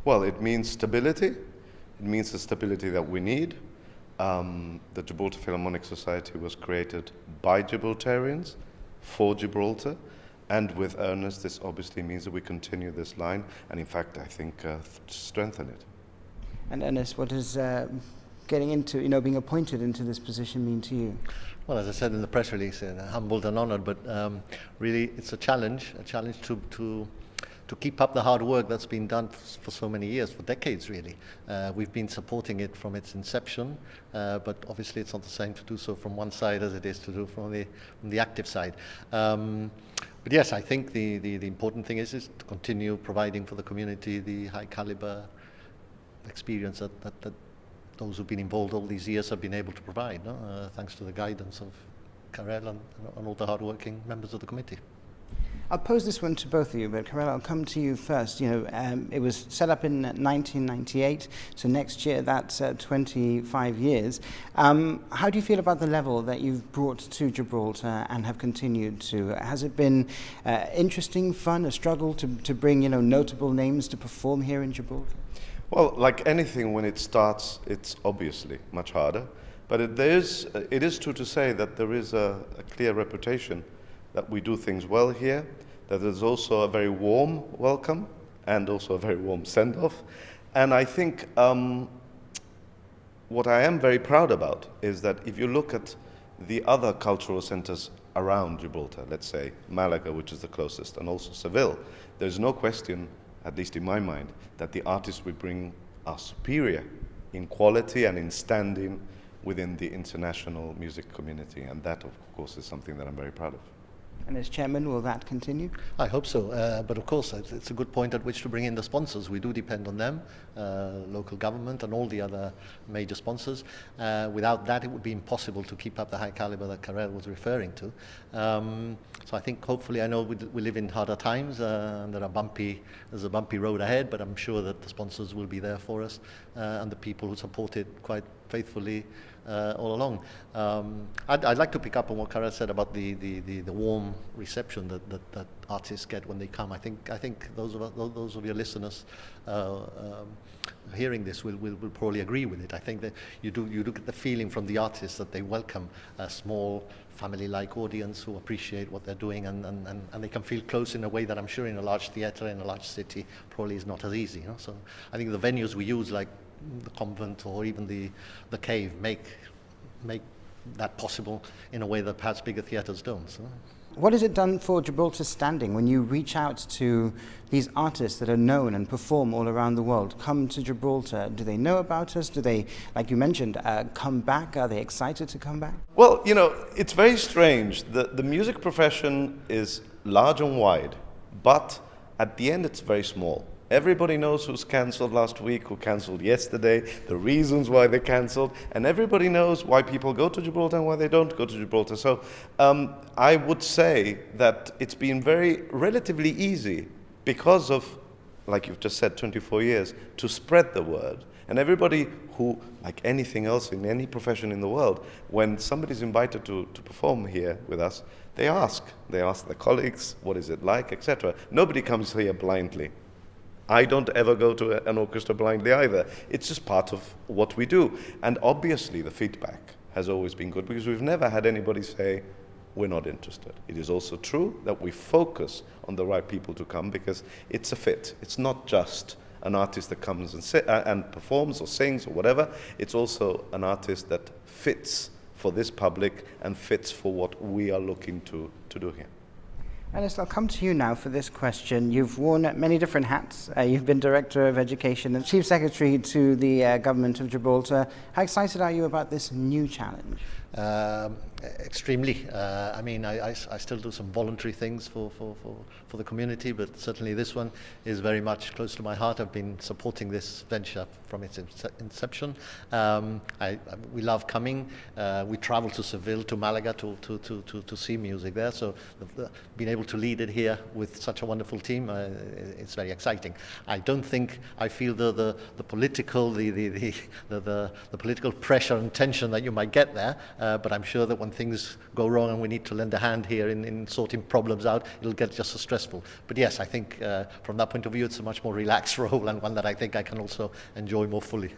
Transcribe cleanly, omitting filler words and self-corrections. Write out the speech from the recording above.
Well, it means stability. It means the stability that we need. The Gibraltar Philharmonic Society was created by Gibraltarians for Gibraltar. And with Ernest, this obviously means that we continue this line, and in fact, I think strengthen it. And Ernest, what does getting into, being appointed into this position mean to you? Well, as I said in the press release, humbled and honored, but really it's a challenge to keep up the hard work that's been done for so many years, for decades really. We've been supporting it from its inception, but obviously it's not the same to do so from one side as it is to do from the active side. But yes, I think the important thing is to continue providing for the community the high caliber experience that those who've been involved all these years have been able to provide, thanks to the guidance of Karel and all the hard-working members of the committee. I'll pose this one to both of you, but Karel, I'll come to you first. It was set up in 1998, so next year that's 25 years. How do you feel about the level that you've brought to Gibraltar and have continued to? Has it been interesting, fun, a struggle to bring notable names to perform here in Gibraltar? Well, like anything, when it starts, it's obviously much harder. But it is true to say that there is a clear reputation that we do things well here, that there's also a very warm welcome and also a very warm send-off. And I think what I am very proud about is that if you look at the other cultural centers around Gibraltar, let's say Malaga, which is the closest, and also Seville, there's no question, at least in my mind, that the artists we bring are superior in quality and in standing within the international music community. And that, of course, is something that I'm very proud of. And as chairman, will that continue? I hope so, but of course it's a good point at which to bring in the sponsors. We do depend on them, local government and all the other major sponsors. Without that it would be impossible to keep up the high caliber that Karel was referring to. So I think hopefully, I know we live in harder times and there's a bumpy road ahead, but I'm sure that the sponsors will be there for us and the people who support it quite faithfully all along. I'd like to pick up on what Karel said about the warm reception that artists get when they come. I think those of your listeners hearing this will probably agree with it. I think that you do get the feeling from the artists that they welcome a small family-like audience who appreciate what they're doing and they can feel close in a way that I'm sure in a large theatre in a large city probably is not as easy. So I think the venues we use, like the convent or even the cave, make that possible in a way that perhaps bigger theatres don't. So. What has it done for Gibraltar's standing when you reach out to these artists that are known and perform all around the world, come to Gibraltar? Do they know about us? Do they, like you mentioned, come back? Are they excited to come back? Well, it's very strange. The music profession is large and wide, but at the end it's very small. Everybody knows who's cancelled last week, who cancelled yesterday, the reasons why they cancelled, and everybody knows why people go to Gibraltar and why they don't go to Gibraltar. So I would say that it's been relatively easy because of, like you've just said, 24 years, to spread the word. And everybody who, like anything else in any profession in the world, when somebody's invited to perform here with us, they ask their colleagues, what is it like, etc. Nobody comes here blindly. I don't ever go to an orchestra blindly either. It's just part of what we do. And obviously the feedback has always been good because we've never had anybody say, we're not interested. It is also true that we focus on the right people to come because it's a fit. It's not just an artist that comes and performs or sings or whatever. It's also an artist that fits for this public and fits for what we are looking to do here. Ernest, I'll come to you now for this question. You've worn many different hats. You've been Director of Education and Chief Secretary to the Government of Gibraltar. How excited are you about this new challenge? Extremely. I mean, I still do some voluntary things for the community, but certainly this one is very much close to my heart. I've been supporting this venture from its inception. We love coming. We travel to Seville, to Malaga to see music there. So being able to lead it here with such a wonderful team, it's very exciting. I don't think I feel the political political pressure and tension that you might get there. but I'm sure that when things go wrong and we need to lend a hand here in sorting problems out, it'll get just as stressful. But yes, I think from that point of view, it's a much more relaxed role and one that I think I can also enjoy more fully.